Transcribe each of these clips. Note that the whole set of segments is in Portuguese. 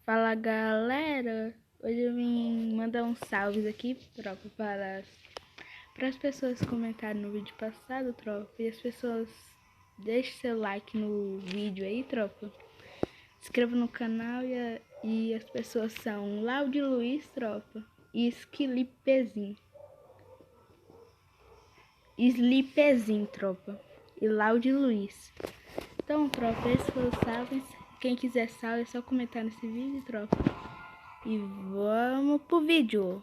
Fala galera, hoje eu vim mandar uns salves aqui, tropa, para as pessoas que comentaram no vídeo passado, tropa, e as pessoas deixem seu like no vídeo aí, tropa, se inscreva no canal e as pessoas são Laudi Luiz, tropa, e Slipezinho, tropa, e Laudi Luiz. Então, tropa, esses foram os salves. Quem quiser salve é só comentar nesse vídeo, tropa. E vamos pro vídeo.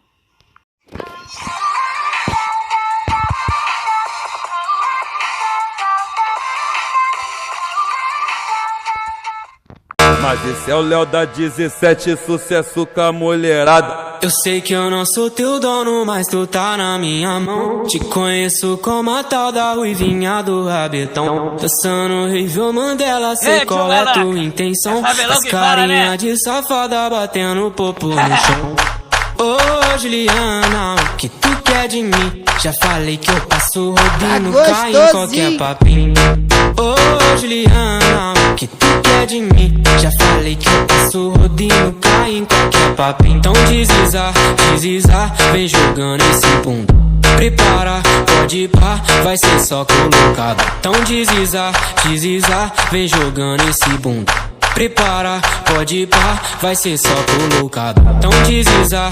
Mas esse é o Léo da 17, sucesso com a mulherada. Eu sei que eu não sou teu dono, mas tu tá na minha mão. Te conheço como a tal da ruivinha do rabetão. Dançando Rivel Mandela, sei qual é tua intenção. As carinha de safada batendo popo no chão. Ô Juliana, o que tu quer de mim? Já falei que eu passo rodinho, cai em qualquer papinho. Ô Juliana, o que tu quer de mim? Já falei que eu passo rodinho, cai em qualquer papinho. Então deslizar, vem jogando esse bunda. Prepara, pode ir pá, vai ser só colocado. Então deslizar, vem jogando esse bunda. Prepara, pode ir pá, vai ser só colocado. Então deslizar,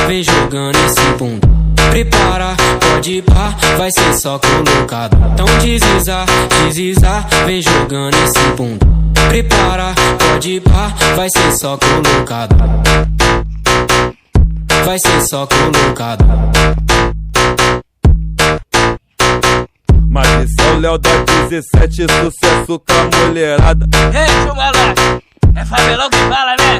vem jogando esse bunda. Prepara, pode ir pá, vai ser só colocado. Então deslizar, vem jogando esse bunda. Prepara, pode ir pá, vai ser só colocado. Vai ser só colocado. Mas esse é o Léo da 17, sucesso com a mulherada. Ei, chumalá, é Fabelão que fala, né?